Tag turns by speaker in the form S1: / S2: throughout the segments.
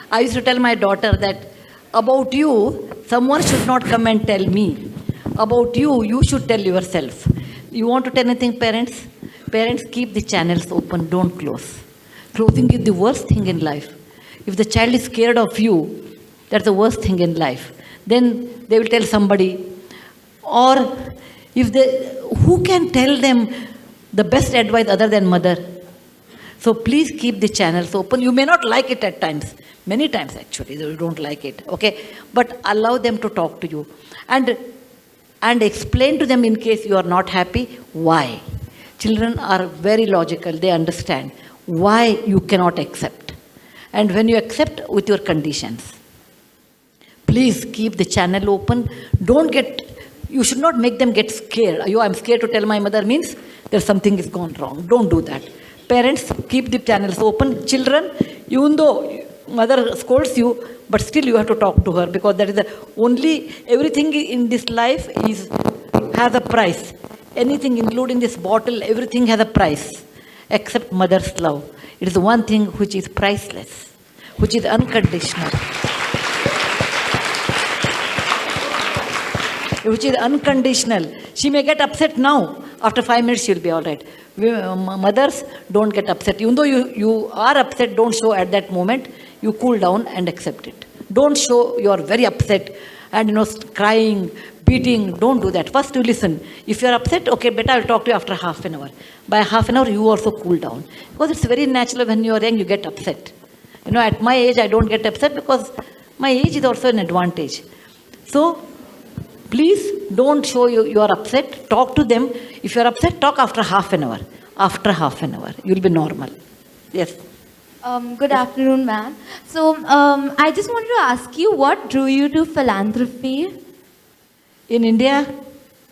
S1: I used to tell my daughter that about you, someone should not come and tell me. About you, you should tell yourself. You want to tell anything, parents? Parents, keep the channels open, don't close. Closing is the worst thing in life. If the child is scared of you, that's the worst thing in life. Then they will tell somebody. Or if they, who can tell them the best advice other than mother? So please keep the channels open. You may not like it at times. Many times actually, you don't like it. Okay? But allow them to talk to you. And explain to them in case you are not happy, why. Children are very logical. They understand why you cannot accept. And when you accept with your conditions. Please keep the channel open. You should not make them get scared. I'm scared to tell my mother means there's something is gone wrong. Don't do that. Parents, keep the channels open. Children, even though mother scolds you, but still you have to talk to her because that is the only, everything in this life has a price. Anything, including this bottle, everything has a price except mother's love. It is the one thing which is priceless, which is unconditional. Which is unconditional. She may get upset now. After 5 minutes, she'll be all right. Mothers, don't get upset. Even though you are upset, don't show at that moment. You cool down and accept it. Don't show you are very upset and crying, beating. Don't do that. First, you listen. If you are upset, okay, better I'll talk to you after half an hour. By half an hour, you also cool down. Because it's very natural when you are young, you get upset. At my age, I don't get upset because my age is also an advantage. So, please don't show you are upset. Talk to them. If you are upset, talk after half an hour. After half an hour, you will be normal. Yes.
S2: Good afternoon, ma'am. So, I just wanted to ask you, what drew you to philanthropy?
S1: In India?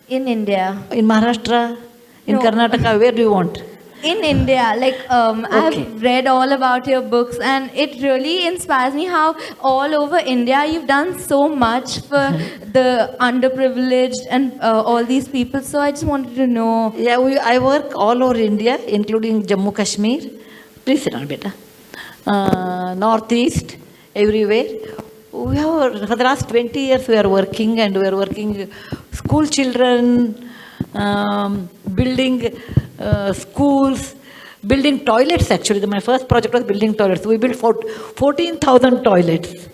S2: In India.
S1: In Maharashtra? In Karnataka? Where do you want?
S2: In India.
S1: Okay.
S2: I've read all about your books and it really inspires me how all over India you've done so much for the underprivileged and all these people. So I just wanted to know.
S1: Yeah, I work all over India, including Jammu Kashmir. Please sit down, beta. Northeast, everywhere. We have, for the last 20 years we are working, and we are working school children, building schools, building toilets actually. My first project was building toilets. We built 14,000 toilets.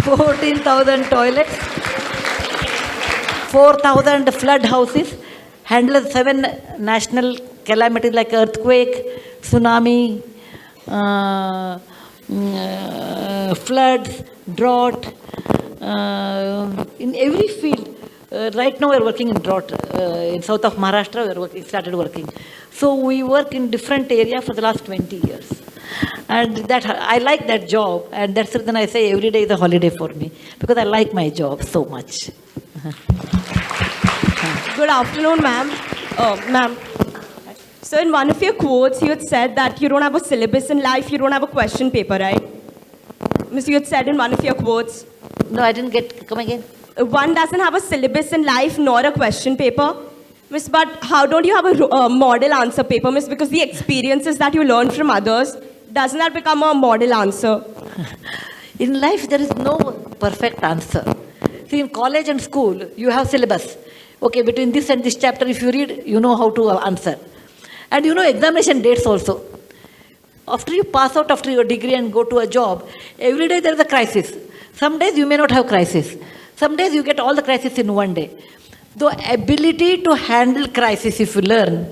S1: 14,000 toilets, 4,000 flood houses, handled 7 national calamities like earthquake, tsunami, floods, drought, in every field. Right now we are working in drought. In south of Maharashtra we started working. So we work in different areas for the last 20 years. And that I like that job, and that's the reason I say every day is a holiday for me, because I like my job so much.
S3: Good afternoon, ma'am. Ma'am. So in one of your quotes, you had said that you don't have a syllabus in life, you don't have a question paper, right? Miss, you had said in one of your quotes.
S1: No, I didn't get, come again.
S3: One doesn't have a syllabus in life nor a question paper. Miss, but how don't you have a model answer paper, miss? Because the experiences that you learn from others, doesn't that become a model answer?
S1: In life, there is no perfect answer. See, in college and school, you have syllabus. Okay, between this and this chapter, if you read, you know how to answer. And you know examination dates also. After you pass out after your degree and go to a job, every day there is a crisis. Some days you may not have crisis. Some days you get all the crisis in one day. The ability to handle crisis, if you learn,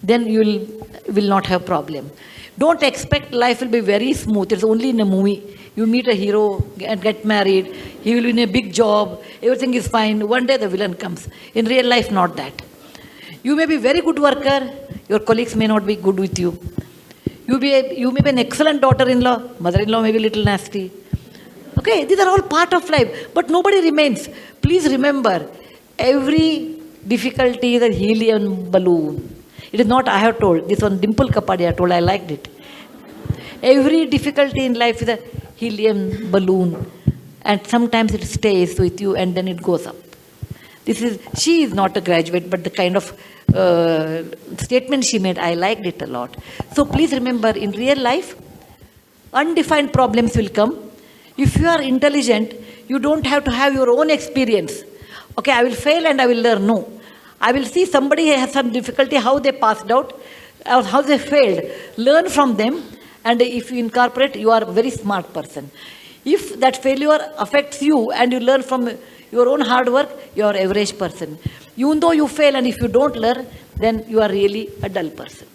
S1: then you will not have problem. Don't expect life will be very smooth. It's only in a movie. You meet a hero and get married. He will be in a big job. Everything is fine. One day the villain comes. In real life, not that. You may be very good worker. Your colleagues may not be good with you. You may be an excellent daughter-in-law. Mother-in-law may be a little nasty. Okay, these are all part of life. But nobody remains. Please remember, every difficulty is a helium balloon. It is not I have told. This one Dimple Kapadia told. I liked it. Every difficulty in life is a helium balloon. And sometimes it stays with you and then it goes up. She is not a graduate, but the kind of statement she made, I liked it a lot. So please remember, in real life, Undefined problems will come. If you are intelligent, you don't have to have your own experience. Okay, I will fail and I will learn. No. I will see somebody has some difficulty, how they passed out, or how they failed. Learn from them, and if you incorporate, you are a very smart person. If that failure affects you and you learn from your own hard work, you are an average person. Even though you fail and if you don't learn, then you are really a dull person.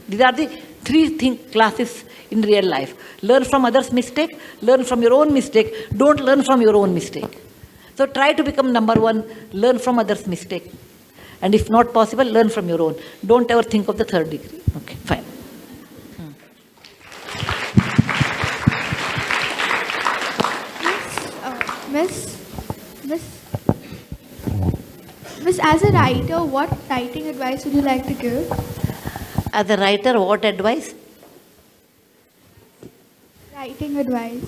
S1: These are the three classes in real life. Learn from others' mistake, learn from your own mistake, don't learn from your own mistake. So try to become number one, learn from others' mistake. And if not possible, learn from your own. Don't ever think of the third degree. Okay, fine.
S4: Miss, as a writer, what writing advice would you like to give?
S1: As a writer, what advice?
S4: Writing advice.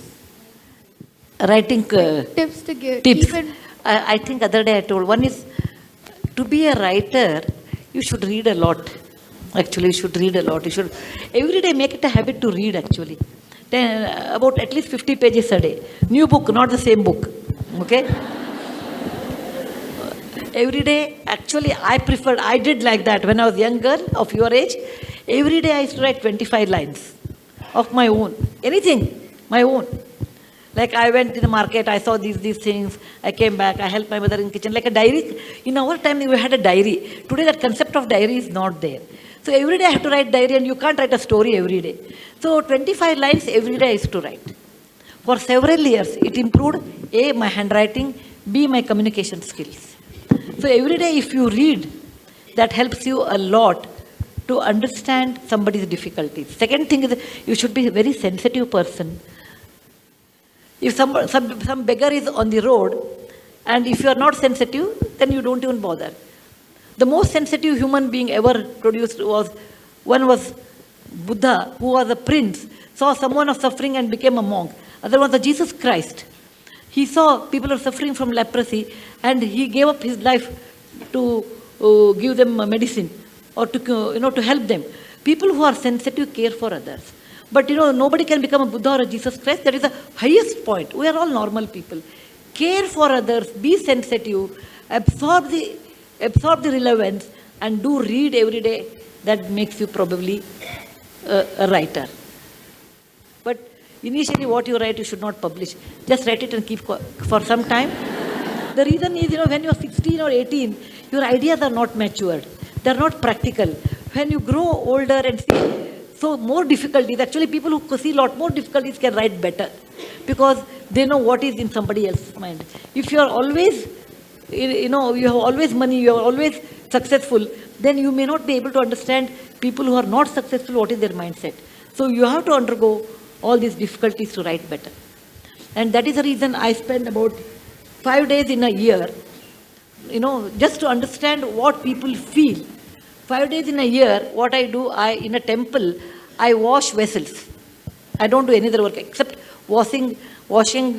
S1: Writing
S4: Tips to give.
S1: tips.
S4: Even
S1: I think other day I told, one is to be a writer, you should read a lot. Actually, you should read a lot. You should every day make it a habit to read actually. About at least 50 pages a day. New book, not the same book. Okay? Every day, actually, I did like that when I was a young girl of your age. Every day I used to write 25 lines of my own. Anything, my own. Like I went to the market, I saw these things, I came back, I helped my mother in the kitchen, like a diary. In our time, we had a diary. Today, that concept of diary is not there. So every day I have to write diary, and you can't write a story every day. So 25 lines every day I used to write. For several years, it improved A, my handwriting, B, my communication skills. So every day if you read, that helps you a lot to understand somebody's difficulties. Second thing is you should be a very sensitive person. If some beggar is on the road, and if you are not sensitive, then you don't even bother. The most sensitive human being ever produced was Buddha, who was a prince, saw someone was suffering and became a monk. Other was Jesus Christ. He saw people are suffering from leprosy, and he gave up his life to give them medicine or to help them. People who are sensitive care for others. But nobody can become a Buddha or a Jesus Christ. That is the highest point. We are all normal people. Care for others, be sensitive, absorb the relevance, and do read every day. That makes you probably a writer. But initially what you write, you should not publish. Just write it and keep for some time. The reason is, when you are 16 or 18, your ideas are not matured. They are not practical. When you grow older and see so more difficulties, actually people who see a lot more difficulties can write better because they know what is in somebody else's mind. If you are always, you have always money, you are always successful, then you may not be able to understand people who are not successful, what is their mindset. So you have to undergo all these difficulties to write better. And that is the reason I spend about 5 days in a year, just to understand what people feel. 5 days in a year, what I do, in a temple, I wash vessels. I don't do any other work except washing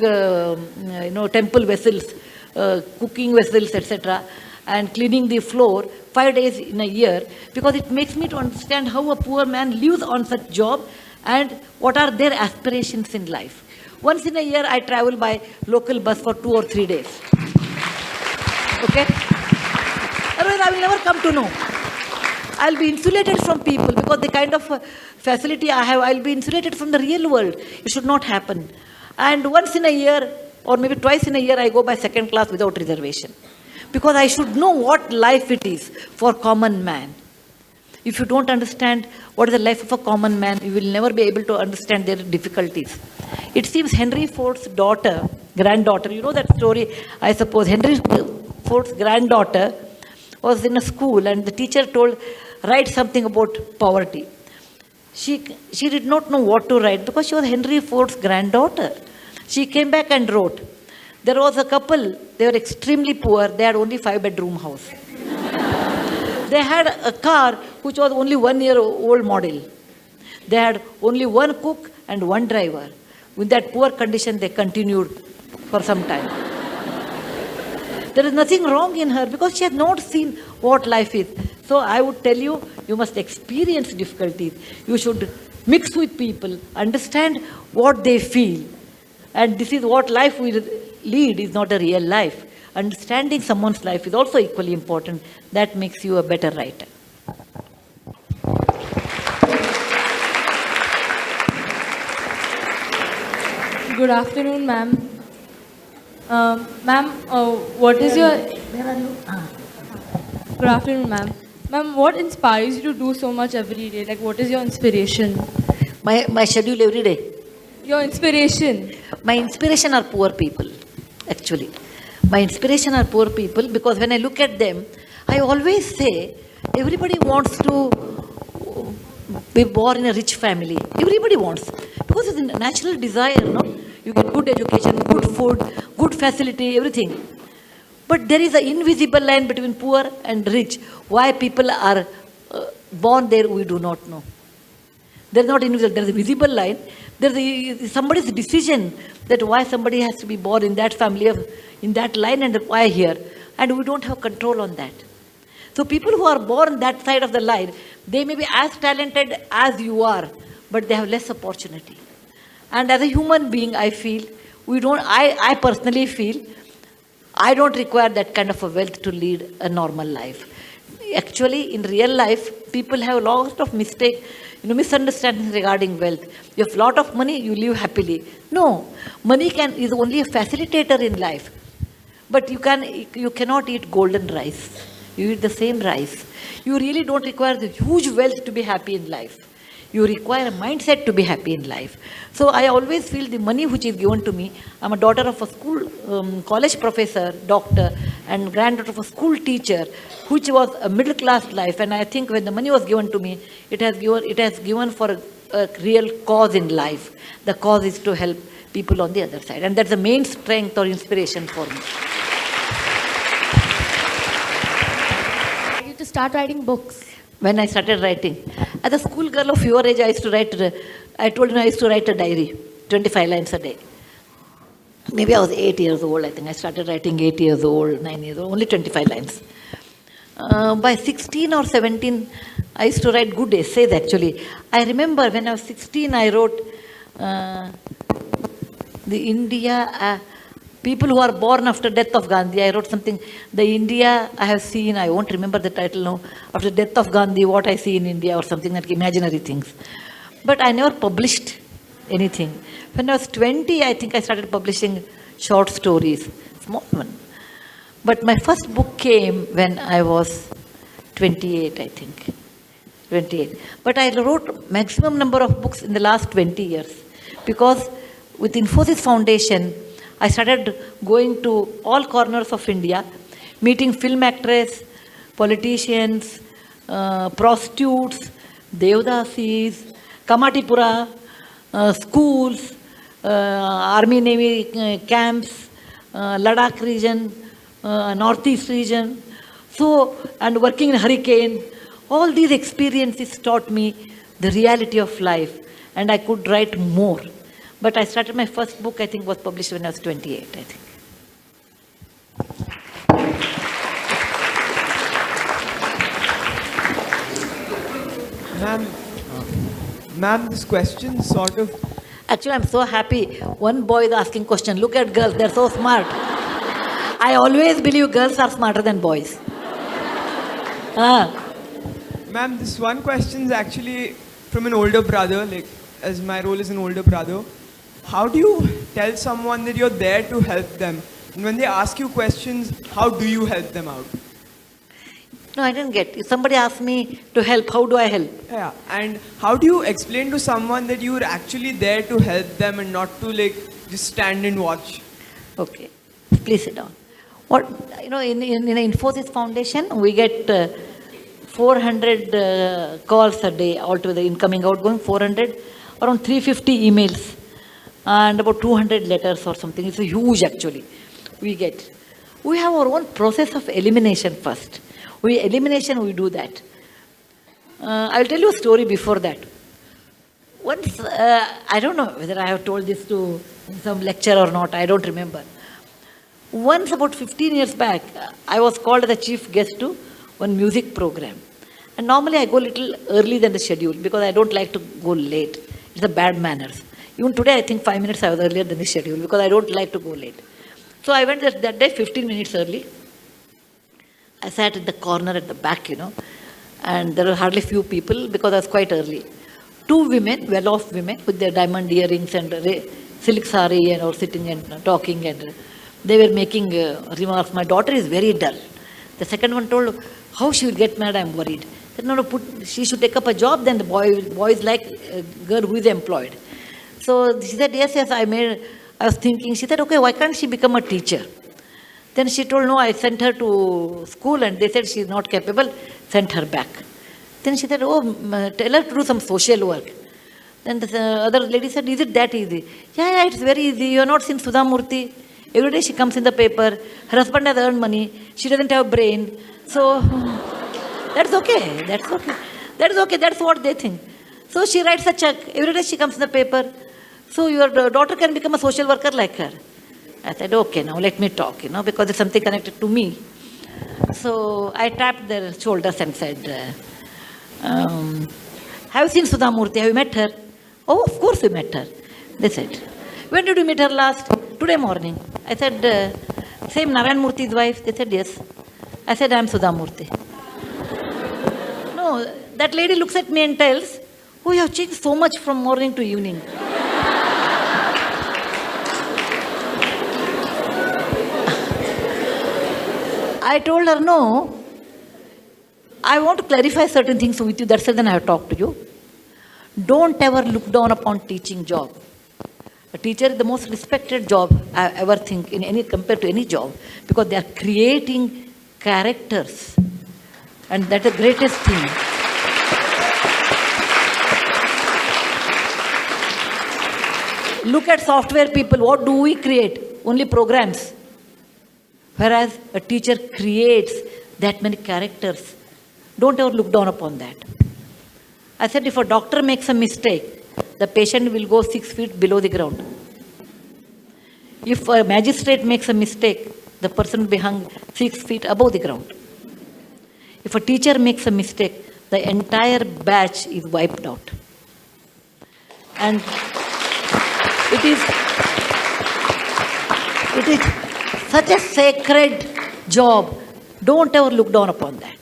S1: temple vessels, cooking vessels, etc., and cleaning the floor 5 days in a year, because it makes me to understand how a poor man lives on such job and what are their aspirations in life. Once in a year, I travel by local bus for 2 or 3 days. Okay? Otherwise, I will never come to know. I'll be insulated from people because the kind of facility I have, I'll be insulated from the real world. It should not happen. And once in a year, or maybe twice in a year, I go by second class without reservation. Because I should know what life it is for common man. If you don't understand what is the life of a common man, you will never be able to understand their difficulties. It seems Henry Ford's granddaughter, you know that story, I suppose. Henry Ford's granddaughter was in a school and the teacher told, write something about poverty. She did not know what to write because she was Henry Ford's granddaughter. She came back and wrote, there was a couple, they were extremely poor, they had only 5-bedroom house. They had a car which was only 1-year-old model. They had only one cook and one driver. With that poor condition, they continued for some time. There is nothing wrong in her because she has not seen what life is. So I would tell you, you must experience difficulties. You should mix with people, understand what they feel. And this is what life we lead is not a real life. Understanding someone's life is also equally important. That makes you a better writer.
S5: Good afternoon, ma'am. Ma'am, what is your...
S1: Where are you?
S5: Good afternoon, ma'am. Ma'am, what inspires you to do so much every day? Like, what is your inspiration?
S1: My schedule every day.
S5: Your inspiration.
S1: My inspiration are poor people, actually. My inspiration are poor people because when I look at them, I always say, everybody wants to be born in a rich family. Everybody wants. Because it's a natural desire, no? You get good education, good food, good facility, everything. But there is an invisible line between poor and rich. Why people are born there, we do not know. There's not invisible, there's a visible line. There's somebody's decision that why somebody has to be born in that family, in that line, and why here. And we don't have control on that. So people who are born that side of the line, they may be as talented as you are, but they have less opportunity. And as a human being, I feel, I personally feel, I don't require that kind of a wealth to lead a normal life. Actually, in real life, people have a lot of misunderstandings regarding wealth. You have a lot of money, you live happily. No, money is only a facilitator in life. But you cannot eat golden rice. You eat the same rice. You really don't require the huge wealth to be happy in life. You require a mindset to be happy in life. So I always feel the money which is given to me, I'm a daughter of a college professor, doctor, and granddaughter of a school teacher, which was a middle class life. And I think when the money was given to me, it has given for a real cause in life. The cause is to help people on the other side. And that's the main strength or inspiration for me.
S4: To start writing books.
S1: When I started writing, as a schoolgirl of your age, I used to write a diary, 25 lines a day. Maybe I was 8 years old, I think. I started writing 8 years old, 9 years old, only 25 lines. By 16 or 17, I used to write good essays, actually. I remember when I was 16, I wrote people who are born after death of Gandhi. I wrote something, the India I have seen, I won't remember the title now, after death of Gandhi, what I see in India, or something like imaginary things. But I never published anything. When I was 20, I think I started publishing short stories, small one. But my first book came when I was 28, I think. 28. But I wrote maximum number of books in the last 20 years. Because with Infosys Foundation, I started going to all corners of India, meeting film actors, politicians, prostitutes, Devdasis, Kamatipura, schools, Army Navy camps, Ladakh region, Northeast region, and working in hurricane. All these experiences taught me the reality of life, and I could write more. But I started my first book, I think, was published when I was 28, I think.
S6: Ma'am, this question sort of...
S1: Actually, I'm so happy. One boy is asking question. Look at girls, they're so smart. I always believe girls are smarter than boys.
S6: Ma'am, this one question is actually from an older brother, like, as my role is an older brother. How do you tell someone that you're there to help them? And when they ask you questions, how do you help them out?
S1: No, I didn't get. If somebody asks me to help, how do I help?
S6: Yeah, and how do you explain to someone that you're actually there to help them and not to just stand and watch?
S1: Okay, please sit down. In Infosys Foundation, we get 400 calls a day altogether, incoming, outgoing, 400, around 350 emails, and about 200 letters or something. It's huge, actually. We have our own process of elimination first. We do that. I'll tell you a story before that. Once, I don't know whether I have told this to some lecture or not, I don't remember. Once, about 15 years back, I was called as a chief guest to one music program. And normally I go little early than the schedule because I don't like to go late. It's a bad manners. Even today I think 5 minutes I was earlier than the schedule because I don't like to go late. So I went that day 15 minutes early. I sat in the corner at the back, and there were hardly few people because I was quite early. 2 women, well-off women with their diamond earrings and silk sari and all sitting and talking, and they were making remarks. My daughter is very dull. The second one told, how she will get married, I'm worried. I said, no, she should take up a job, then the boy is like a girl who is employed. So she said, yes, I was thinking. She said, okay, why can't she become a teacher? Then she told, no, I sent her to school and they said she is not capable, sent her back. Then she said, oh, tell her to do some social work. Then the other lady said, is it that easy? Yeah, it's very easy. You have not seen Sudha Murthy. Every day she comes in the paper. Her husband has earned money. She doesn't have brain. So that's okay. That's okay. That's okay. That's what they think. So she writes a check. Every day she comes in the paper. So your daughter can become a social worker like her. I said, okay, now let me talk, because there's something connected to me. So I tapped their shoulders and said, have you seen Sudha Murthy? Have you met her? Oh, of course we met her. They said, when did you meet her last? Today morning. I said, same Narayan Murthy's wife? They said, yes. I said, I am Sudha Murthy. No, that lady looks at me and tells, oh, you have changed so much from morning to evening. I told her, no, I want to clarify certain things with you. That's the reason I have talked to you. Don't ever look down upon teaching job. A teacher is the most respected job I ever think compared to any job, because they are creating characters, and that's the greatest thing. Look at software people. What do we create? Only programs. Whereas a teacher creates that many characters. Don't ever look down upon that. I said, if a doctor makes a mistake, the patient will go 6 feet below the ground. If a magistrate makes a mistake, the person will be hung 6 feet above the ground. If a teacher makes a mistake, the entire batch is wiped out. And it is such a sacred job. Don't ever look down upon that.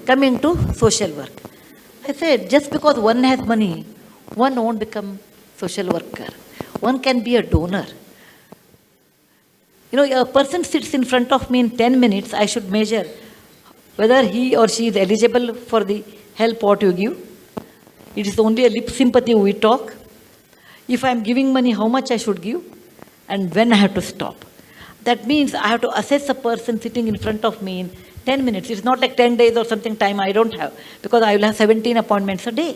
S1: Coming to social work. I said, just because one has money, one won't become social worker. One can be a donor. A person sits in front of me in 10 minutes, I should measure whether he or she is eligible for the help what you give. It is only a lip sympathy we talk. If I am giving money, how much I should give and when I have to stop. That means I have to assess a person sitting in front of me in 10 minutes. It's not like 10 days or something time I don't have, because I will have 17 appointments a day.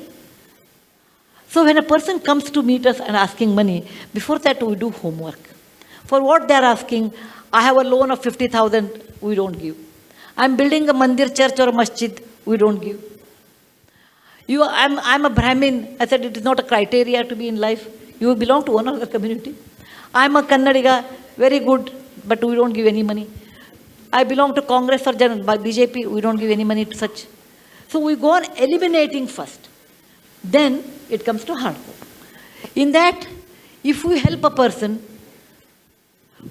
S1: So when a person comes to meet us and asking money, before that we do homework. For what they are asking, I have a loan of 50,000, we don't give. I'm building a mandir, church or a masjid, we don't give. I'm a Brahmin. I said it is not a criteria to be in life. You belong to one other community. I'm a Kannadiga, very good, but we don't give any money. I belong to Congress or BJP, we don't give any money to such. So we go on eliminating first. Then it comes to hardcore. In that, if we help a person,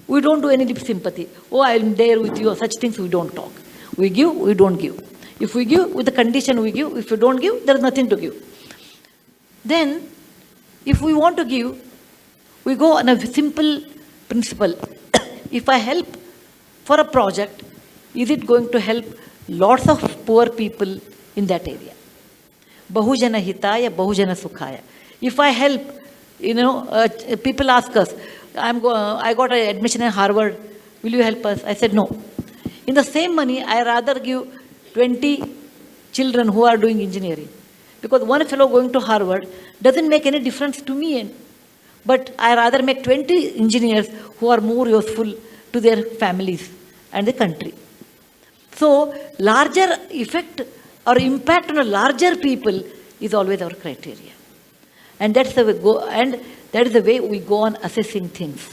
S1: we don't do any lip sympathy. Oh, I'm there with you, such things we don't talk. We give, we don't give. If we give, with the condition we give. If you don't give, there is nothing to give. Then, if we want to give, we go on a simple principle. If I help for a project, is it going to help lots of poor people in that area? Bahujana hitaya, bahujana sukhaya. If I help, people ask us, I got an admission in Harvard, will you help us? I said no. In the same money, I rather give 20 children who are doing engineering. Because one fellow going to Harvard doesn't make any difference to me. But I rather make 20 engineers who are more useful to their families and the country. So, larger effect or impact on a larger people is always our criteria. And that's the way that is the way we go on assessing things.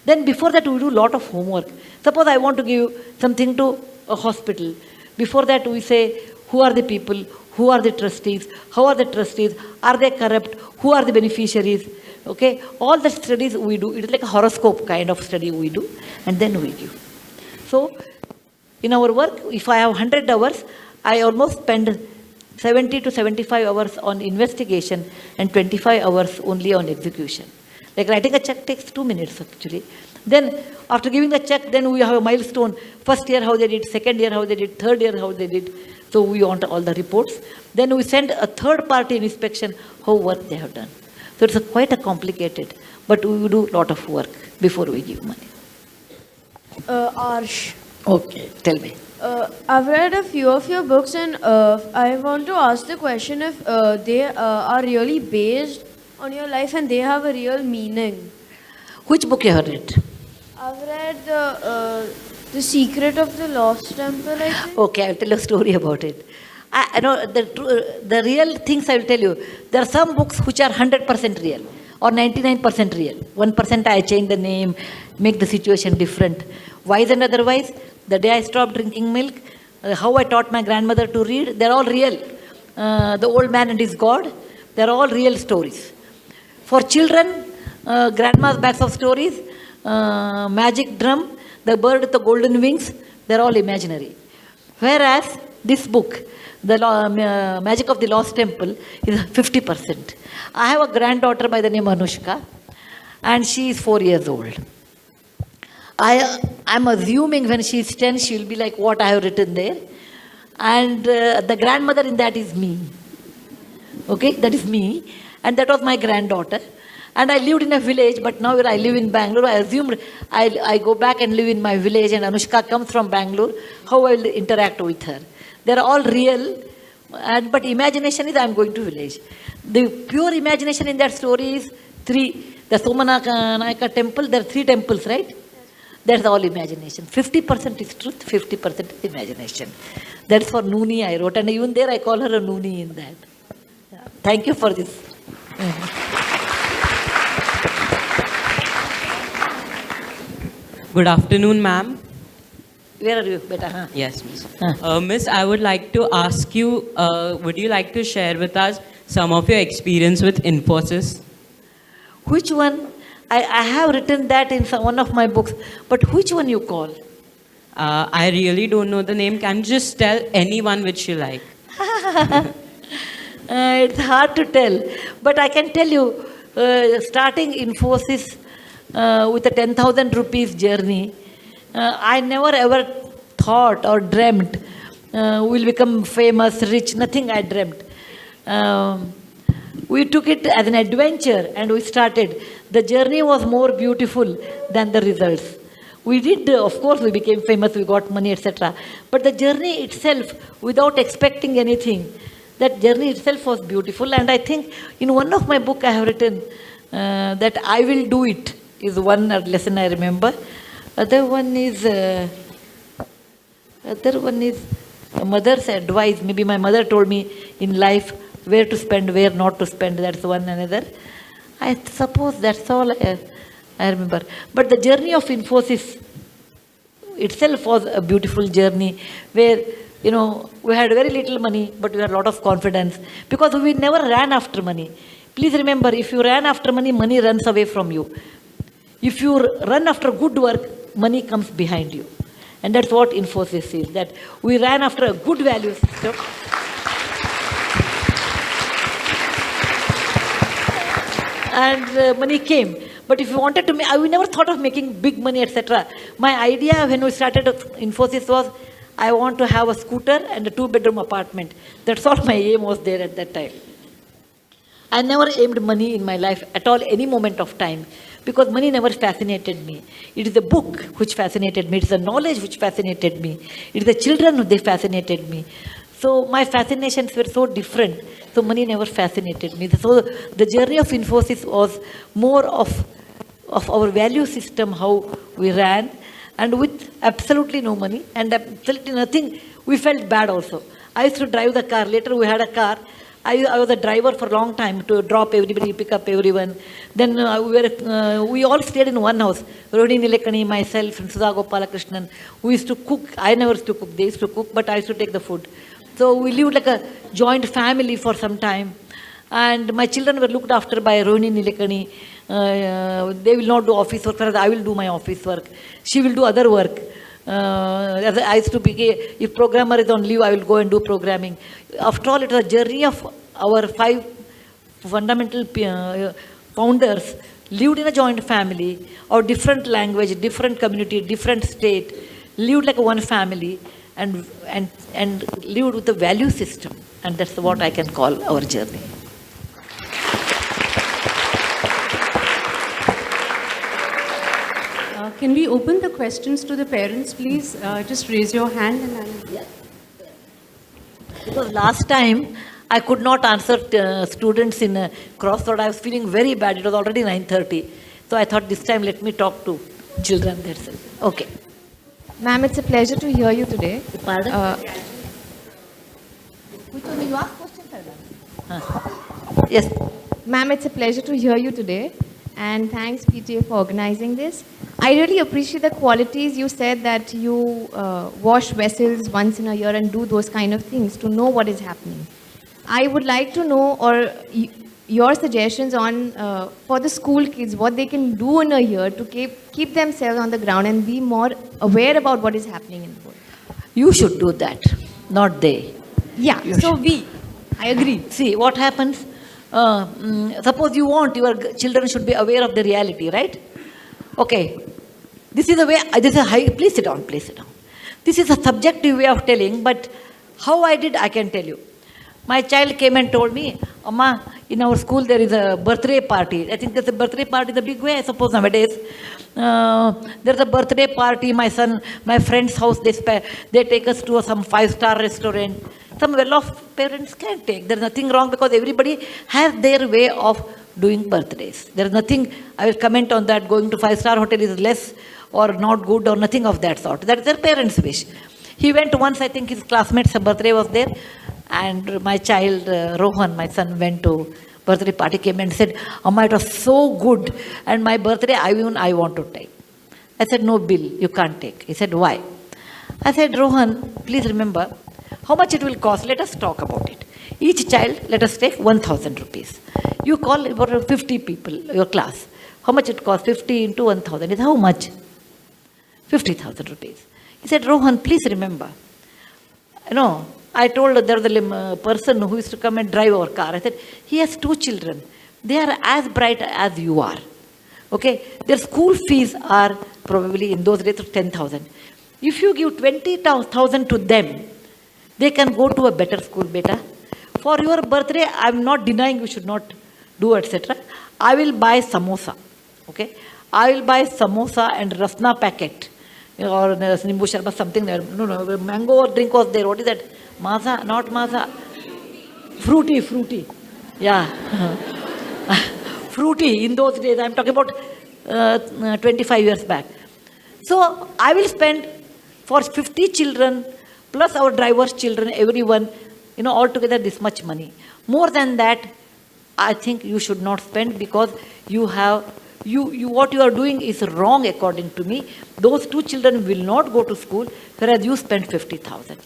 S1: Then before that we do a lot of homework. Suppose I want to give something to a hospital. Before that we say, who are the people Who are the trustees? How are the trustees? Are they corrupt? Who are the beneficiaries? Okay, all the studies we do, it is like a horoscope kind of study we do, and then we give. So, in our work, if I have 100 hours, I almost spend 70 to 75 hours on investigation and 25 hours only on execution. Like writing a check takes 2 minutes actually. Then after giving the check, then we have a milestone. First year how they did, second year how they did, third year how they did. So we want all the reports. Then we send a third party inspection how work they have done. So it's quite a complicated, but we do a lot of work before we give money.
S7: Arsh,
S1: Okay, tell me.
S7: I've read a few of your books and I want to ask the question if they are really based on your life and they have a real meaning.
S1: Which book you have read?
S7: I've read the Secret of the Lost Temple, I think.
S1: Okay, I'll tell you a story about it. I know the real things I will tell you. There are some books which are 100% real or 99% real. 1% I change the name, make the situation different. Wise and otherwise, the day I stopped drinking milk, how I taught my grandmother to read, they're all real. The old man and his God, they're all real stories. For children, grandma's bags of stories, magic drum, the bird with the golden wings, they're all imaginary. Whereas this book, the Magic of the Lost Temple, is 50%. I have a granddaughter by the name Anushka, and she is 4 years old. I'm assuming when she is 10, she will be like what I have written there. And the grandmother in that is me. Okay, that is me. And that was my granddaughter. And I lived in a village, but now I live in Bangalore. I assumed I go back and live in my village, and Anushka comes from Bangalore. How I will interact with her. They're all real, but imagination is I'm going to village. The pure imagination in that story is 3. The Somanaka temple, there are 3 temples, right? That's all imagination. 50% is truth, 50% is imagination. That's for Nooni I wrote, and even there I call her a Nooni in that. Yeah. Thank you for this.
S8: Good afternoon, ma'am.
S1: Where are you, beta? Huh?
S8: Yes, miss. Miss, I would like to ask you, would you like to share with us some of your experience with Infosys?
S1: Which one? I have written that in one of my books, but which one you call?
S8: I really don't know the name. Can you just tell anyone which you like?
S1: It's hard to tell, but I can tell you, starting Infosys with a 10,000 rupees journey, I never ever thought or dreamt we'll become famous, rich, nothing I dreamt. We took it as an adventure and we started. The journey was more beautiful than the results. We did, of course, we became famous, we got money, etc. But the journey itself, without expecting anything, that journey itself was beautiful. And I think in one of my books I have written that I will do it is one lesson I remember. Other one is a mother's advice. Maybe my mother told me in life where to spend, where not to spend. That's one another. I suppose that's all I remember. But the journey of Infosys itself was a beautiful journey where, you know, we had very little money, but we had a lot of confidence because we never ran after money. Please remember, if you ran after money, money runs away from you. If you run after good work, money comes behind you. And that's what Infosys is, that we ran after a good value system. And money came. But if you wanted to make, we never thought of making big money, etc. My idea when we started Infosys was, I want to have a scooter and a 2-bedroom apartment. That's all my aim was there at that time. I never aimed money in my life at all, any moment of time, because money never fascinated me. It is the book which fascinated me. It is the knowledge which fascinated me. It is the children who they fascinated me. So my fascinations were so different. So money never fascinated me. So the journey of Infosys was more of our value system, how we ran, and with absolutely no money and absolutely nothing, we felt bad also. I used to drive the car. Later we had a car. I was a driver for a long time to drop everybody, pick up everyone. Then we all stayed in one house. Rohini Nilekani, myself, and Sudha Gopalakrishnan. We used to cook. I never used to cook. They used to cook, but I used to take the food. So we lived like a joint family for some time. And my children were looked after by Rohini Nilekani. They will not do office work, whereas I will do my office work. She will do other work. As I used to be, if programmer is on leave, I will go and do programming. After all, it was a journey of our 5 fundamental founders lived in a joint family, or different language, different community, different state, lived like one family, and lived with a value system. And that's what I can call our journey.
S9: Can we open the questions to the parents, please? Just raise your hand and I'll...
S1: Because last time I could not answer students in a crossword. I was feeling very bad. It was already 9:30. So I thought this time let me talk to children. That's it. Okay.
S2: Ma'am, it's a pleasure to hear you today.
S1: Pardon? Which one you ask questions? Yes.
S2: Ma'am, it's a pleasure to hear you today. And thanks, PTA, for organizing this. I really appreciate the qualities you said, that you wash vessels once in a year and do those kind of things to know what is happening. I would like to know, or your suggestions on for the school kids, what they can do in a year to keep themselves on the ground and be more aware about what is happening in the world.
S1: You should do that, not they.
S2: Yeah, so I agree.
S1: See, what happens, suppose you want your children should be aware of the reality, right? Okay, this is a way, this is a high, please sit down, please sit down. This is a subjective way of telling, but how I did, I can tell you. My child came and told me, Amma, in our school there is a birthday party. I think there's a birthday party in a big way, I suppose, nowadays. There's a birthday party, my friend's house, they take us to some 5-star restaurant. Some well-off parents can take. There's nothing wrong, because everybody has their way of doing birthdays. There's nothing, I will comment on that, going to 5-star hotel is less or not good or nothing of that sort. That's their parents' wish. He went once, I think his classmate's birthday was there, and my child, Rohan, my son, went to birthday party, came and said, Amma, it was so good, and my birthday, I want to take. I said, no, Bill, you can't take. He said, why? I said, Rohan, please remember, how much it will cost, let us talk about it. Each child, let us take 1,000 rupees. You call about 50 people, your class. How much it costs? 50 into 1,000 is how much? 50,000 rupees. He said, Rohan, please remember. I told there was a person who used to come and drive our car. I said, he has 2 children. They are as bright as you are. Okay? Their school fees are probably in those days 10,000. If you give 20,000 to them, they can go to a better school, beta. For your birthday, I'm not denying you should not do, etc. I will buy samosa. Okay? I will buy samosa and rasna packet. Or nimbu sharbat, something there. No, mango drink was there. What is that? Maza, not maza. Fruity. Yeah. Fruity in those days. I'm talking about 25 years back. So I will spend for 50 children, plus our driver's children, everyone, altogether this much money. More than that, I think you should not spend, because what you are doing is wrong according to me. Those 2 children will not go to school, whereas you spend 50,000.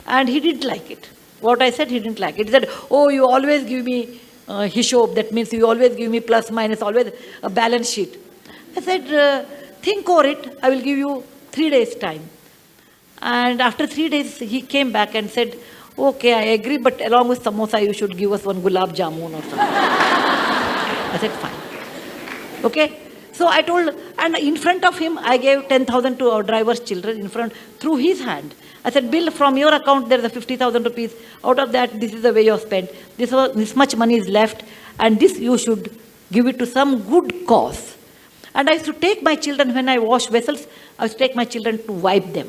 S1: And he didn't like it. What I said, he didn't like it. He said, oh, you always give me hishob, that means you always give me plus minus, always a balance sheet. I said, think over it, I will give you 3 days time. And after 3 days, he came back and said, okay, I agree, but along with samosa, you should give us 1 gulab jamun or something. I said, fine. Okay? So I told, and in front of him, I gave 10,000 to our driver's children in front, through his hand. I said, Bill, from your account, there is a 50,000 rupees. Out of that, this is the way you have spent. This much money is left, and this you should give it to some good cause. And I used to take my children, when I wash vessels, I used to take my children to wipe them.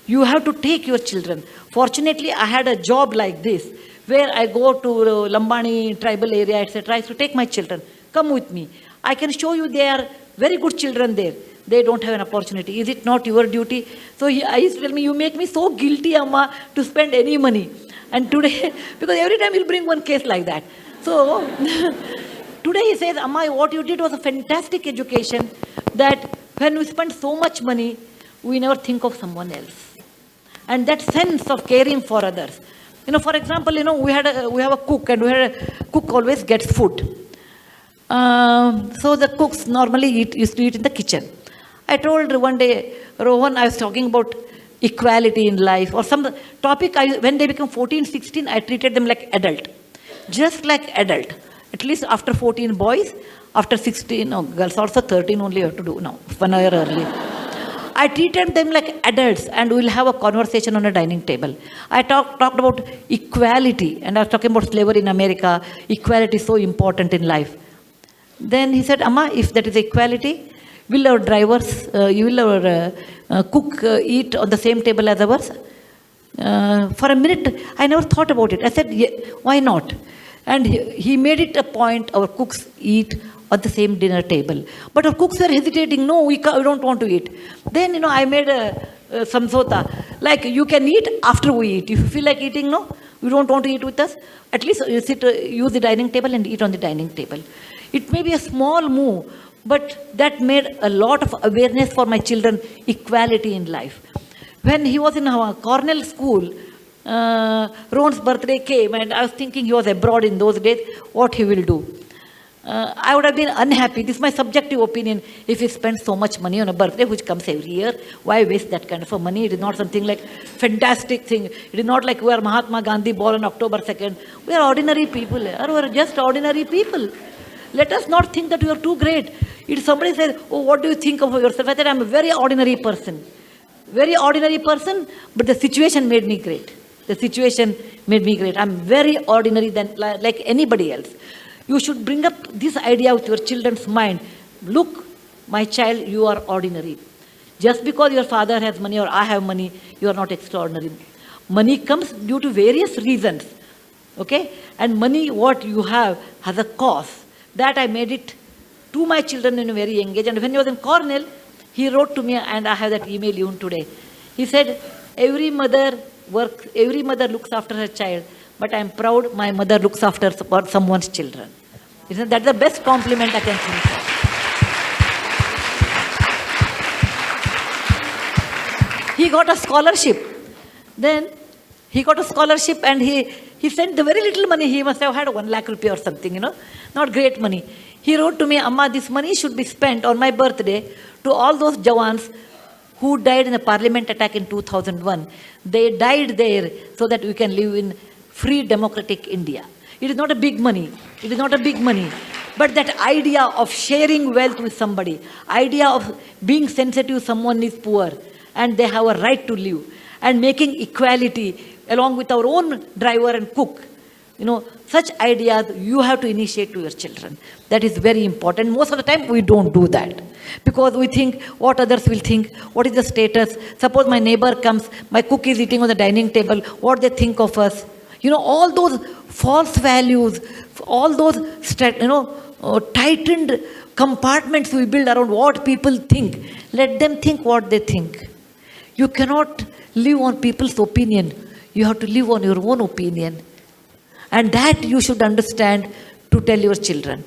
S1: You have to take your children. Fortunately, I had a job like this, where I go to Lambani tribal area, etc. I used to take my children. Come with me. I can show you they are very good children there. They don't have an opportunity. Is it not your duty? So I used to tell me, you make me so guilty, Amma, to spend any money. And today, because every time you'll bring one case like that. So today he says, Amma, what you did was a fantastic education, that when we spend so much money, we never think of someone else. And that sense of caring for others. For example, we have a cook, and cook always gets food. So the cooks normally used to eat in the kitchen. I told one day, Rohan, I was talking about equality in life or some topic. When they become 14, 16, I treated them like adult. Just like adult. At least after 14 boys, after 16, girls also 13 only you have to do now, 1 year early. I treated them like adults, and we'll have a conversation on a dining table. I talked about equality, and I was talking about slavery in America. Equality is so important in life. Then he said, Amma, if that is equality, will our drivers, will our cook eat on the same table as ours? For a minute, I never thought about it. I said, yeah, why not? And he made it a point, our cooks eat at the same dinner table. But our cooks were hesitating, no, we don't want to eat. Then, I made a samsota, like you can eat after we eat. If you feel like eating, no, you don't want to eat with us, at least you use the dining table and eat on the dining table. It may be a small move, but that made a lot of awareness for my children, equality in life. When he was in Cornell school, Ron's birthday came, and I was thinking he was abroad in those days, what he will do. I would have been unhappy, this is my subjective opinion, if he spends so much money on a birthday which comes every year. Why waste that kind of money? It is not something like fantastic thing. It is not like we are Mahatma Gandhi born on October 2nd. We are ordinary people, we are just ordinary people. Let us not think that we are too great. If somebody says, oh, what do you think of yourself? I said, I'm a very ordinary person. Very ordinary person, but the situation made me great. The situation made me great. I'm very ordinary than like anybody else. You should bring up this idea with your children's mind. Look, my child, you are ordinary. Just because your father has money or I have money, you are not extraordinary. Money comes due to various reasons. Okay? And money, what you have, has a cost. That I made it to my children in a very young age. And when he was in Cornell, he wrote to me, and I have that email even today. He said, every mother looks after her child, but I am proud my mother looks after someone's children. That's the best compliment I can think of. He got a scholarship. Then he got a scholarship, and he sent the very little money. He must have had 1 lakh rupee or something, not great money. He wrote to me, Amma, this money should be spent on my birthday to all those Jawans who died in the parliament attack in 2001. They died there so that we can live in free democratic India. It is not a big money. It is not a big money. But that idea of sharing wealth with somebody, idea of being sensitive, someone is poor and they have a right to live, and making equality along with our own driver and cook. Such ideas you have to initiate to your children. That is very important. Most of the time we don't do that because we think what others will think, what is the status. Suppose my neighbor comes, my cook is eating on the dining table, what they think of us. All those false values, all those, tightened compartments we build around what people think. Let them think what they think. You cannot live on people's opinion. You have to live on your own opinion. And that you should understand to tell your children.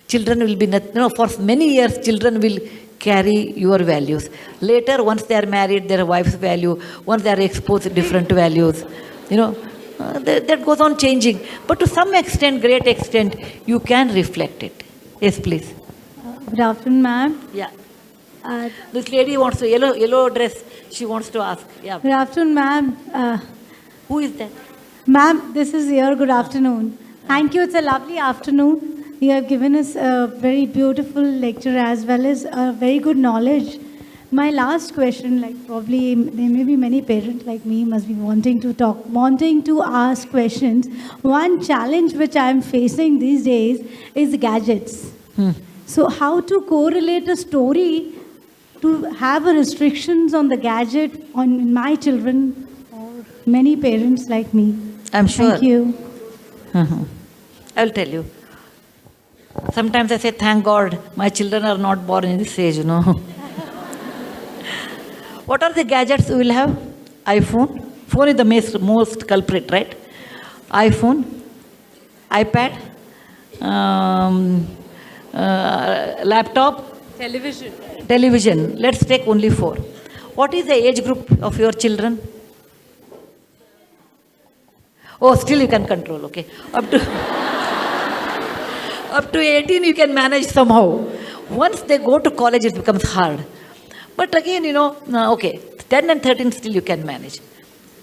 S1: Children will be, for many years, children will carry your values. Later, once they are married, their wife's value, once they are exposed to different values, that goes on changing. But to some extent, great extent, you can reflect it. Yes, please.
S10: Good afternoon, ma'am.
S1: Yeah. This lady wants to, yellow dress, she wants to ask. Yeah.
S10: Good afternoon, ma'am.
S1: Who is that?
S10: Ma'am, this is your good afternoon. Thank you. It's a lovely afternoon. You have given us a very beautiful lecture as well as a very good knowledge. My last question, probably there may be many parents like me must be wanting to ask questions. One challenge which I am facing these days is gadgets. So how to correlate a story to have a restrictions on the gadget on my children or many parents like me.
S1: I'm sure.
S10: Thank you.
S1: I'll tell you. Sometimes I say, thank God, my children are not born in this age, What are the gadgets we will have? iPhone. Phone is the most culprit, right? iPhone, iPad, laptop,
S5: Television.
S1: television. Let's take only 4. What is the age group of your children? Oh, still you can control, okay. Up to 18 you can manage somehow. Once they go to college, it becomes hard. But again, okay, 10 and 13 still you can manage.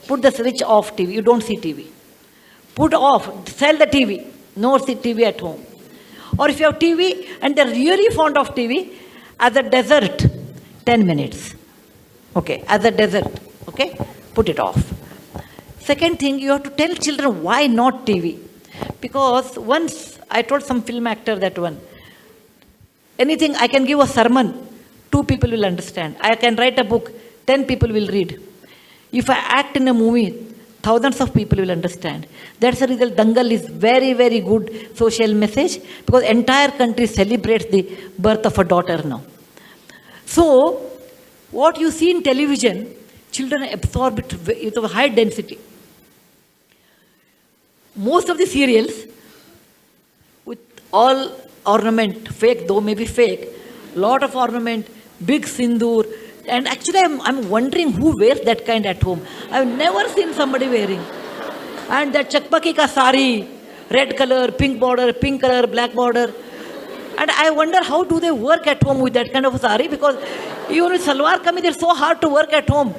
S1: Put the switch off TV, you don't see TV. Put off, sell the TV, no see TV at home. Or if you have TV and they're really fond of TV, as a dessert, 10 minutes. Okay, as a dessert, okay, put it off. Second thing, you have to tell children why not TV. Because once I told some film actor that one, anything, I can give a sermon, 2 people will understand. I can write a book, 10 people will read. If I act in a movie, thousands of people will understand. That's the result. Dangal is very, very good social message because entire country celebrates the birth of a daughter now. So, what you see in television, children absorb it with a high density. Most of the serials, with all ornament, fake though maybe fake, lot of ornament, big sindoor, and actually I'm wondering who wears that kind at home. I've never seen somebody wearing. And that chakpaki ka sari, red color, pink border, pink color, black border. And I wonder how do they work at home with that kind of sari, because even with salwar kameez, they're so hard to work at home.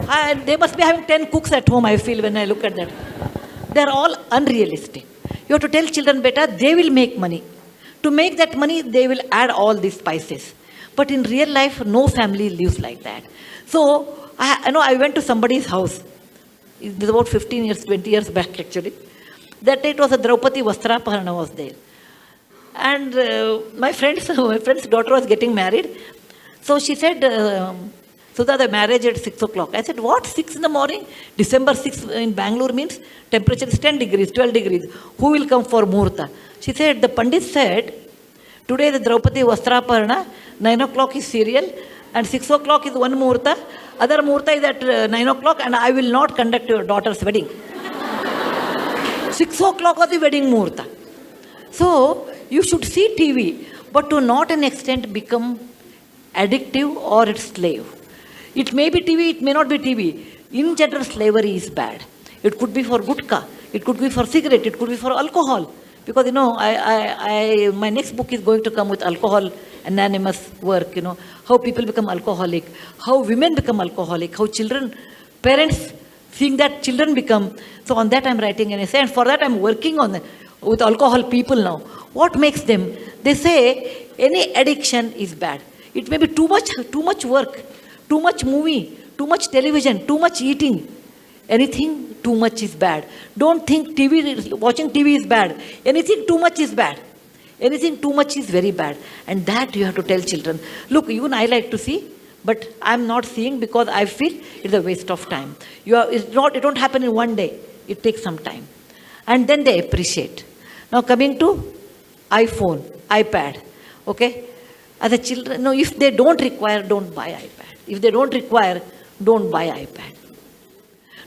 S1: And they must be having 10 cooks at home, I feel, when I look at that. They're all unrealistic. You have to tell children, beta, they will make money. To make that money, they will add all these spices. But in real life, no family lives like that. So, I went to somebody's house. It was about 15 years, 20 years back actually. That day it was a Draupadi Vastraparana was there. And my friend's daughter was getting married. So she said, Sudha, the marriage at 6 o'clock. I said, what, 6 in the morning? December 6 in Bangalore means temperature is 10 degrees, 12 degrees. Who will come for Muhurta? She said, the Pandit said, today the Draupadi Vastraparana, 9 o'clock is serial, and 6 o'clock is one Muhurta. Other Muhurta is at 9 o'clock, and I will not conduct your daughter's wedding. 6 o'clock was the wedding Muhurta. So, you should see TV, but to not an extent become addictive or its slave. It may be TV, it may not be TV. In general, slavery is bad. It could be for gutka, it could be for cigarette, it could be for alcohol. Because, my next book is going to come with alcohol anonymous work, how people become alcoholic, how women become alcoholic, how children, parents seeing that children become. So on that I'm writing an essay, and for that I'm working on with alcohol people now. What makes them? They say any addiction is bad. It may be too much work, too much movie, too much television, too much eating. Anything too much is bad. Don't think watching TV is bad. Anything too much is bad. Anything too much is very bad. And that you have to tell children. Look, even I like to see, but I'm not seeing because I feel it's a waste of time. It don't happen in one day. It takes some time. And then they appreciate. Now coming to iPhone, iPad, okay? As a children, no, if they don't require, don't buy iPad. If they don't require, don't buy iPad.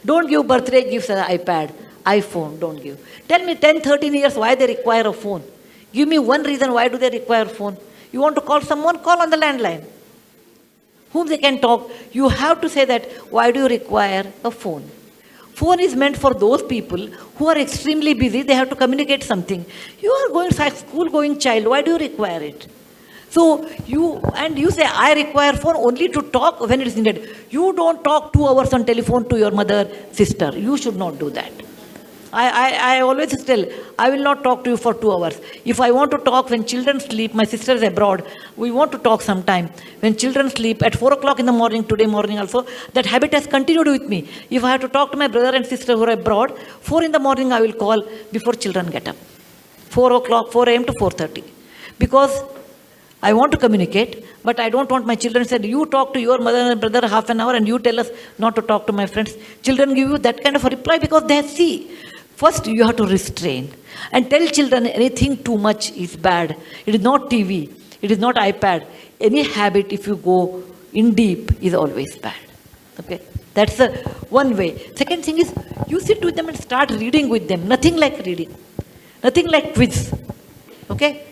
S1: Don't give birthday gifts as iPad, iPhone, don't give. Tell me 10, 13 years why they require a phone. Give me one reason why do they require a phone. You want to call someone, call on the landline. Whom they can talk. You have to say that, why do you require a phone? Phone is meant for those people who are extremely busy, they have to communicate something. You are going school going child, why do you require it? So you say, I require phone only to talk when it is needed. You don't talk 2 hours on telephone to your mother, sister. You should not do that. I always tell, I will not talk to you for 2 hours. If I want to talk when children sleep, my sister is abroad, we want to talk sometime. When children sleep at 4 o'clock in the morning, today morning also, that habit has continued with me. If I have to talk to my brother and sister who are abroad, 4 in the morning I will call before children get up. 4 o'clock, 4 a.m. to 4:30. Because I want to communicate, but I don't want my children said, you talk to your mother and brother half an hour and you tell us not to talk to my friends. Children give you that kind of a reply because they see. First, you have to restrain and tell children anything too much is bad. It is not TV. It is not iPad. Any habit, if you go in deep, is always bad. Okay? That's the one way. Second thing is, you sit with them and start reading with them. Nothing like reading. Nothing like quiz. Okay?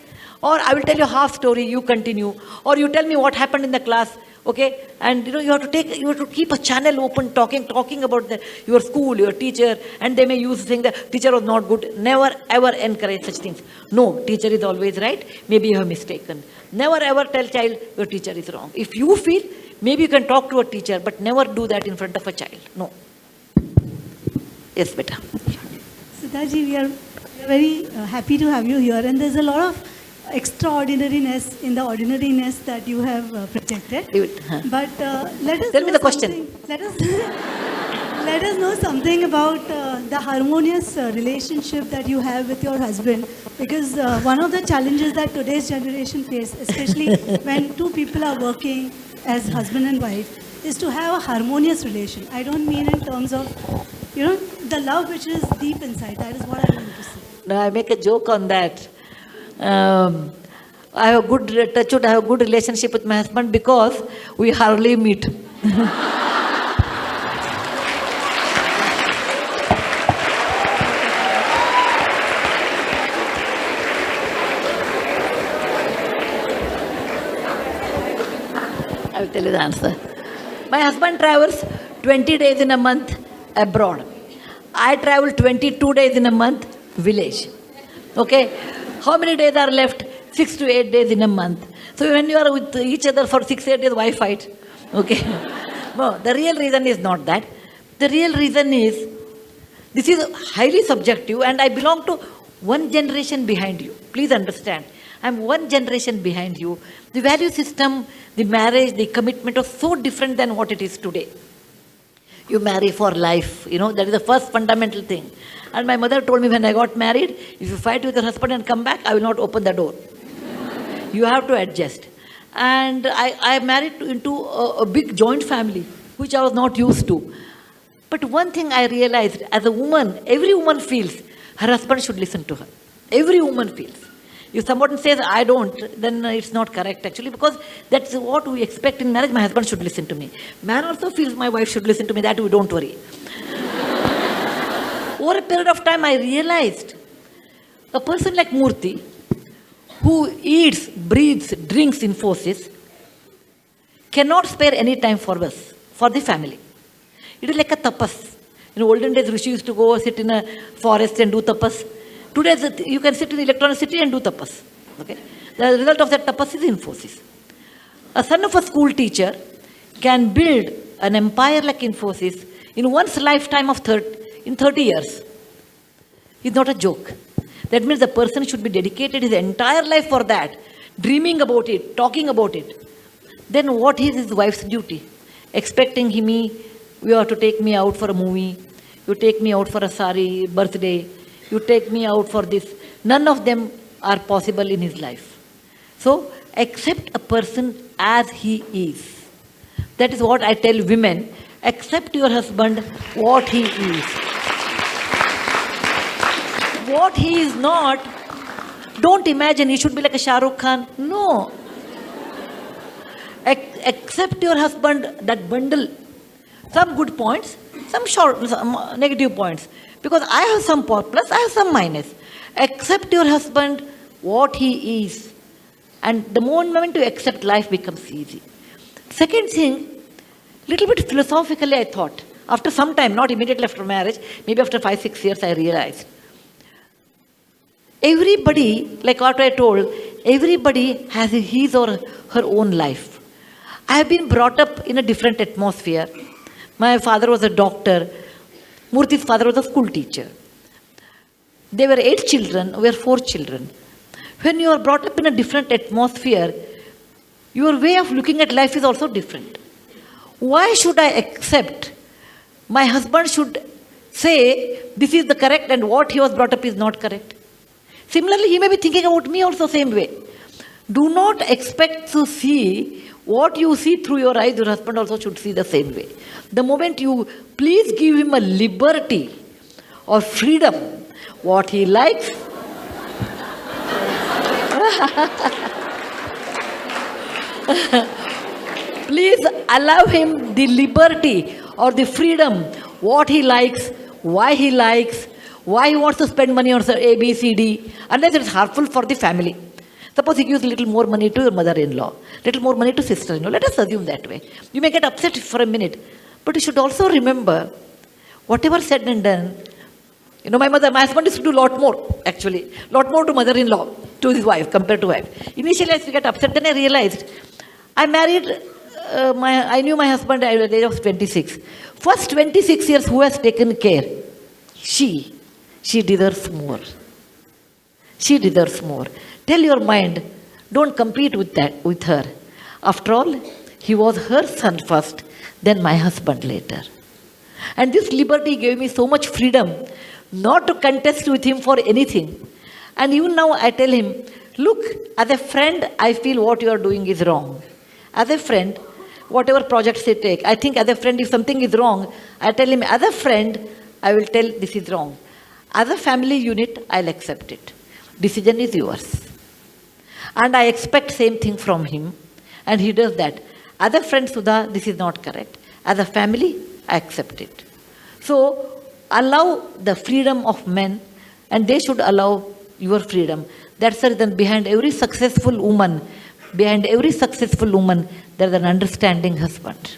S1: Or I will tell you half story, you continue. Or you tell me what happened in the class. Okay, and you have to keep a channel open, talking about your school, your teacher, and they may use saying the teacher was not good. Never ever encourage such things. No, teacher is always right. Maybe you have mistaken. Never ever tell child your teacher is wrong. If you feel, maybe you can talk to a teacher, but never do that in front of a child. No. Yes, beta.
S10: Sudhaji, we are very happy to have you here, and there's a lot of extraordinariness in the ordinariness that you have projected.
S1: Do it.
S10: But let us
S1: Tell
S10: know
S1: me the question.
S10: Let us let us know something about the harmonious relationship that you have with your husband, because one of the challenges that today's generation face, especially when two people are working as husband and wife, is to have a harmonious relation. I don't mean in terms of, the love which is deep inside. That is what I want to say.
S1: No, I make a joke on that. I have a good relationship with my husband because we hardly meet. I will tell you the answer. My husband travels 20 days in a month abroad. I travel 22 days in a month village. Okay? How many days are left? 6 to 8 days in a month. So when you are with each other for 6-8 days, why fight? Okay? No, the real reason is not that. The real reason is, this is highly subjective, and I belong to one generation behind you. Please understand. I'm one generation behind you. The value system, the marriage, the commitment was so different than what it is today. You marry for life, that is the first fundamental thing. And my mother told me when I got married, if you fight with your husband and come back, I will not open the door. You have to adjust. And I married into a big joint family, which I was not used to. But one thing I realized, as a woman, every woman feels her husband should listen to her. Every woman feels. If someone says, I don't, then it's not correct actually, because that's what we expect in marriage. My husband should listen to me. Man also feels my wife should listen to me. That we don't worry. Over a period of time, I realized a person like Murthy, who eats, breathes, drinks Infosys, cannot spare any time for us, for the family. It is like a tapas. In olden days, Rishi used to go sit in a forest and do tapas. Today, you can sit in the electronic city and do tapas. Okay? The result of that tapas is Infosys. A son of a school teacher can build an empire like Infosys in one's lifetime of 30 years. It's not a joke. That means the person should be dedicated his entire life for that, dreaming about it, talking about it. Then what is his wife's duty? Expecting me, you have to take me out for a movie, you take me out for a sari birthday, you take me out for this. None of them are possible in his life. So, accept a person as he is. That is what I tell women. Accept your husband what he is. What he is not, don't imagine he should be like a Shah Rukh Khan. No. Accept your husband, that bundle. Some good points, some negative points. Because I have some plus, I have some minus. Accept your husband what he is. And the moment you accept, life becomes easy. Second thing, little bit philosophically I thought. After some time, not immediately after marriage, maybe after 5-6 years I realized. Everybody, like what I told, everybody has his or her own life. I have been brought up in a different atmosphere. My father was a doctor. Murthy's father was a school teacher. There were 8 children, we were 4 children. When you are brought up in a different atmosphere, your way of looking at life is also different. Why should I accept my husband should say this is the correct and what he was brought up is not correct? Similarly, he may be thinking about me also same way. Do not expect to see what you see through your eyes, your husband also should see the same way. The moment you please give him a liberty or freedom, what he likes, please allow him the liberty or the freedom, what he likes, why he wants to spend money on A, B, C, D, unless it's harmful for the family. Suppose he gives a little more money to your mother-in-law, little more money to sister-in-law. Let us assume that way. You may get upset for a minute, but you should also remember, whatever said and done, my husband used to do a lot more, actually. Lot more to mother-in-law, to his wife, compared to wife. Initially, I used to get upset. Then I realized, I knew my husband at the age of 26. First 26 years, who has taken care? She deserves more. She deserves more. Tell your mind, don't compete with her. After all, he was her son first, then my husband later. And this liberty gave me so much freedom not to contest with him for anything. And even now I tell him, look, as a friend, I feel what you are doing is wrong. As a friend, whatever projects they take, I think as a friend, if something is wrong, I tell him, as a friend, I will tell this is wrong. As a family unit, I'll accept it. Decision is yours. And I expect same thing from him. And he does that. As a friend, Sudha, this is not correct. As a family, I accept it. So, allow the freedom of men, and they should allow your freedom. That's the reason behind every successful woman, there is an understanding husband.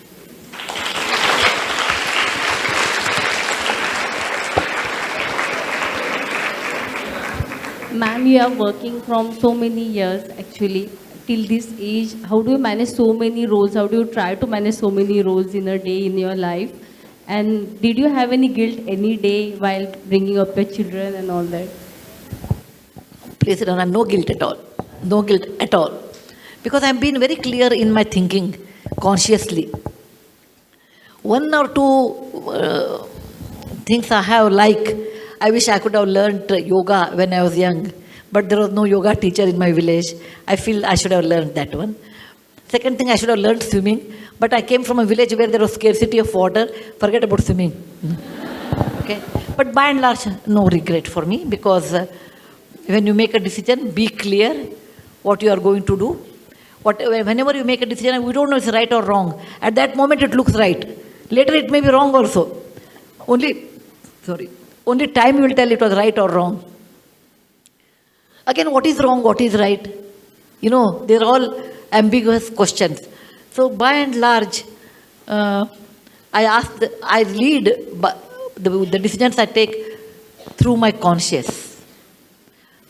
S11: Ma'am, you are working from so many years actually till this age. How do you manage so many roles? How do you try to manage so many roles in a day in your life? And did you have any guilt any day while bringing up your children and all that?
S1: Please, I have no guilt at all. No guilt at all. Because I have been very clear in my thinking consciously. One or two things I have I wish I could have learned yoga when I was young, but there was no yoga teacher in my village. I feel I should have learned that one. Second thing, I should have learned swimming, but I came from a village where there was scarcity of water. Forget about swimming. Okay, but by and large, no regret for me, because when you make a decision, be clear what you are going to do. Whenever you make a decision, we don't know if it's right or wrong. At that moment, it looks right. Later, it may be wrong also. Only time will tell it was right or wrong. Again, what is wrong, what is right? They're all ambiguous questions. So by and large, I lead the decisions I take through my conscience.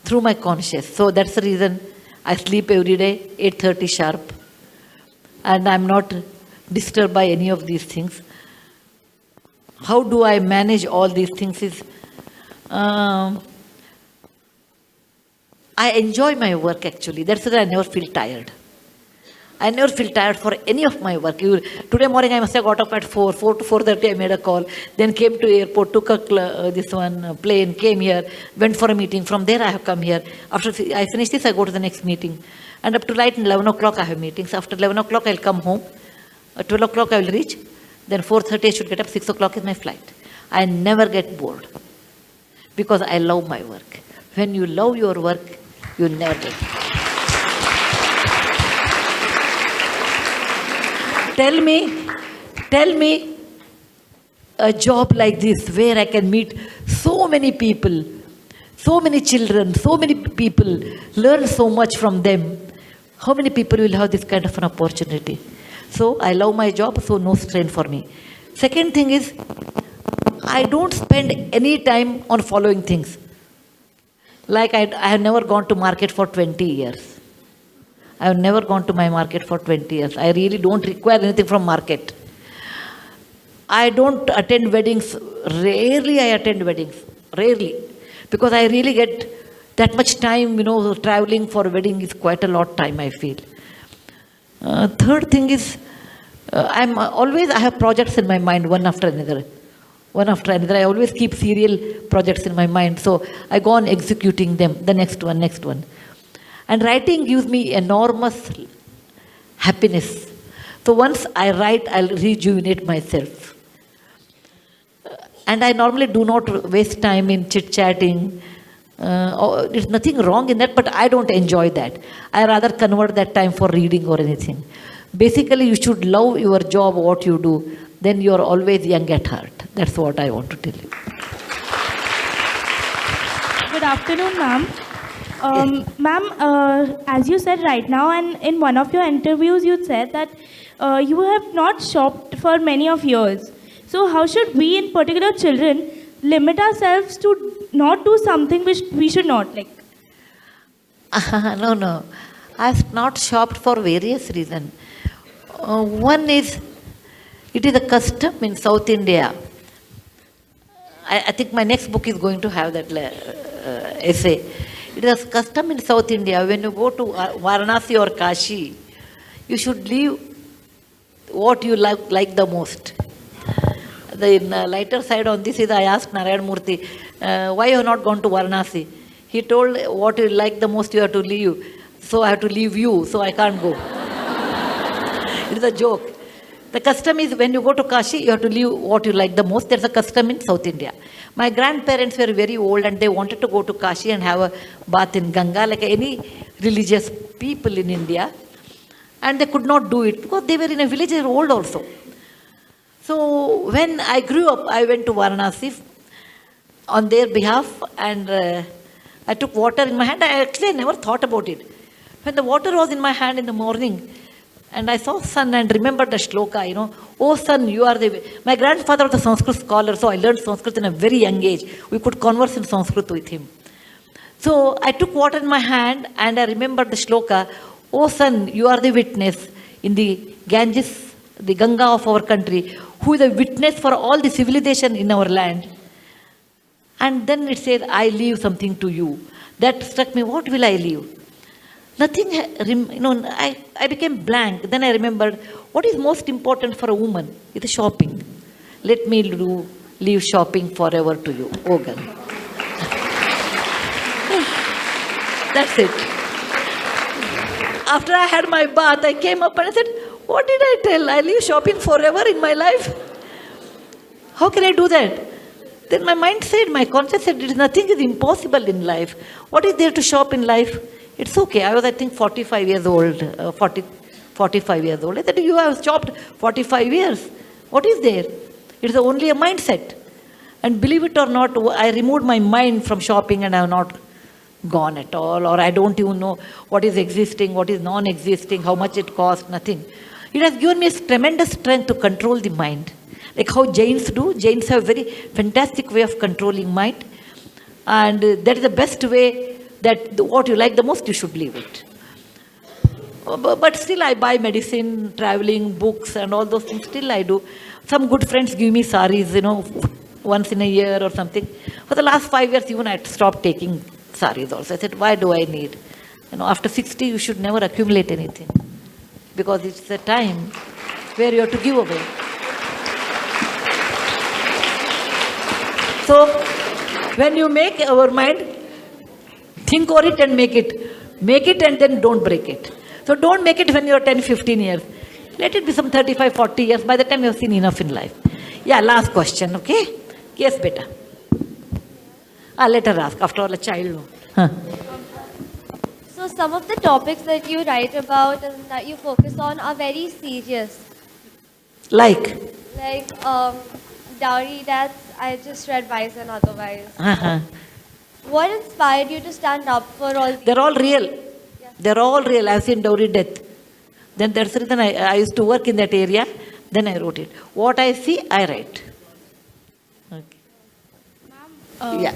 S1: Through my conscience. So that's the reason I sleep every day, 8:30 sharp. And I'm not disturbed by any of these things. How do I manage all these things is, I enjoy my work actually. That's why I never feel tired. I never feel tired for any of my work. Today morning I must have got up at 4 to 4:30 I made a call, then came to airport, took a plane, came here, went for a meeting. From there I have come here. After I finish this, I go to the next meeting. And up to 11 o'clock I have meetings. After 11 o'clock I'll come home. At 12 o'clock I will reach. Then 4:30 I should get up, 6 o'clock is my flight. I never get bored because I love my work. When you love your work, you never get bored. Tell me a job like this where I can meet so many people, so many children, so many people, learn so much from them. How many people will have this kind of an opportunity? So I love my job, so no strain for me. Second thing is, I don't spend any time on following things. Like I have never gone to market for 20 years. I have never gone to my market for 20 years. I really don't require anything from market. I don't attend weddings. Rarely I attend weddings. Rarely. Because I really get that much time, traveling for a wedding is quite a lot of time, I feel. Third thing is, I have projects in my mind, one after another. I always keep serial projects in my mind. So I go on executing them, the next one. And writing gives me enormous happiness. So once I write, I'll rejuvenate myself. And I normally do not waste time in chit-chatting. There's nothing wrong in that, but I don't enjoy that. I rather convert that time for reading or anything. Basically, you should love your job, what you do. Then you're always young at heart. That's what I want to tell you.
S5: Good afternoon, ma'am.
S12: Ma'am, as you said right now, and in one of your interviews, you said that you have not shopped for many of years. So, how should we, in particular children, limit ourselves to not do something which we should not like?
S1: No. I've not shopped for various reasons. One is, it is a custom in South India. I think my next book is going to have that essay. It is a custom in South India, when you go to Varanasi or Kashi, you should leave what you like the most. The lighter side on this is, I asked Narayan Murthy, why you have not gone to Varanasi? He told, what you like the most you have to leave. So I have to leave you, so I can't go. It is a joke. The custom is, when you go to Kashi, you have to leave what you like the most. There's a custom in South India. My grandparents were very old and they wanted to go to Kashi and have a bath in Ganga, like any religious people in India. And they could not do it because they were in a village, they were old also. So when I grew up, I went to Varanasi on their behalf, and I took water in my hand. I never thought about it. When the water was in my hand in the morning, and I saw sun and remembered the shloka, oh sun, you are the way. My grandfather was a Sanskrit scholar, so I learned Sanskrit in a very young age. We could converse in Sanskrit with him. So I took water in my hand and I remembered the shloka, oh sun, you are the witness in the Ganges, the Ganga of our country, who is a witness for all the civilization in our land. And then it says, I leave something to you. That struck me, what will I leave? Nothing, I became blank. Then I remembered, what is most important for a woman? It's shopping. Let me leave shopping forever to you. Oh, girl. That's it. After I had my bath, I came up and I said, what did I tell? I leave shopping forever in my life? How can I do that? Then my mind said, my conscience said, nothing is impossible in life. What is there to shop in life? It's okay. I was, I think, 45 years old. 45 years old. I said, you have shopped 45 years. What is there? It's only a mindset. And believe it or not, I removed my mind from shopping and I have not gone at all. Or I don't even know what is existing, what is non-existing, how much it costs, nothing. It has given me a tremendous strength to control the mind. Like how Jains do. Jains have a very fantastic way of controlling mind. And that is the best way, that what you like the most, you should leave it. But still I buy medicine, traveling, books and all those things. Still I do. Some good friends give me saris, once in a year or something. For the last 5 years, even I stopped taking saris also. I said, why do I need? After 60, you should never accumulate anything. Because it's a time where you have to give away. So, when you make our mind, think over it and make it. Make it and then don't break it. So don't make it when you're 10, 15 years. Let it be some 35, 40 years. By the time you've seen enough in life. Yeah, last question, okay? Yes, beta. Let her ask. After all, a child. Huh.
S13: So some of the topics that you write about and that you focus on are very serious.
S1: Like
S13: dowry deaths, I just read Wise and Otherwise.
S1: Uh-huh.
S13: What inspired you to stand up for all these?
S1: They're all real. Yes. They're all real. I've seen dowry death. Then that's the reason I used to work in that area. Then I wrote it. What I see, I write. Okay.
S5: Ma'am,
S1: yeah.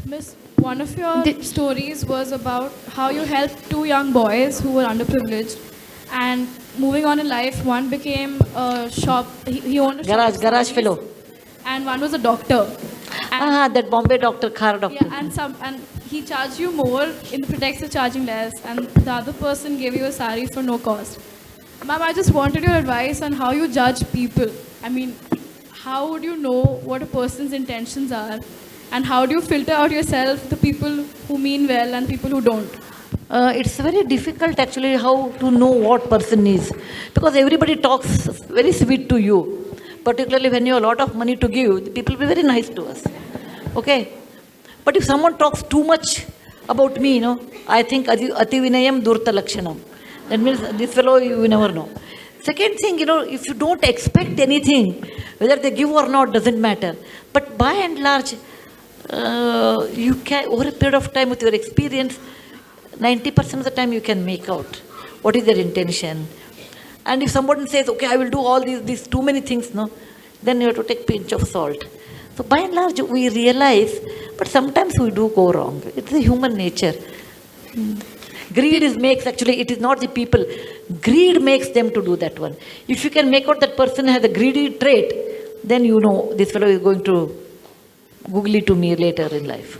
S5: Miss, one of your stories was about how you helped two young boys who were underprivileged, and moving on in life, one became a shop. He owned a
S1: garage fellow,
S5: and one was a doctor.
S1: That Bombay doctor, car doctor.
S5: Yeah, and he charged you more in the pretext of charging less, and the other person gave you a sari for no cost. Ma'am, I just wanted your advice on how you judge people. I mean, how would you know what a person's intentions are? And how do you filter out yourself the people who mean well and people who don't?
S1: It's very difficult actually how to know what person is. Because everybody talks very sweet to you. Particularly when you have a lot of money to give, people will be very nice to us. Okay? But if someone talks too much about me, I think ati vinayam durta lakshanam. That means this fellow, you never know. Second thing, if you don't expect anything, whether they give or not doesn't matter. But by and large, you can, over a period of time with your experience, 90% of the time you can make out what is their intention. And if someone says, okay, I will do all these too many things, no, then you have to take pinch of salt. So by and large, we realize, but sometimes we do go wrong. It's a human nature. Greed it is not the people. Greed makes them to do that one. If you can make out that person has a greedy trait, then you know this fellow is going to googly to me later in life.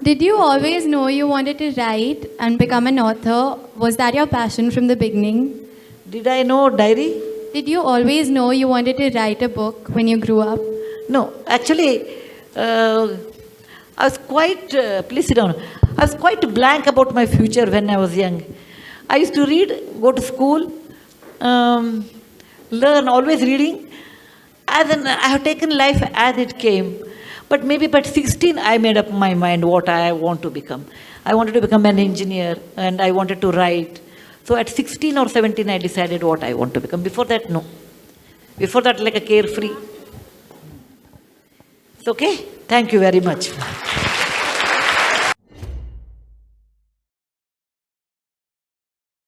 S14: Did you always know you wanted to write and become an author? Was that your passion from the beginning?
S1: Did I know diary?
S14: Did you always know you wanted to write a book when you grew up?
S1: No, actually, I was quite, please sit down. I was quite blank about my future when I was young. I used to read, go to school, learn, always reading. I have taken life as it came. But maybe by 16, I made up my mind what I want to become. I wanted to become an engineer and I wanted to write. So at 16 or 17, I decided what I want to become. Before that, no. Before that, like a carefree. It's okay? Thank you very much.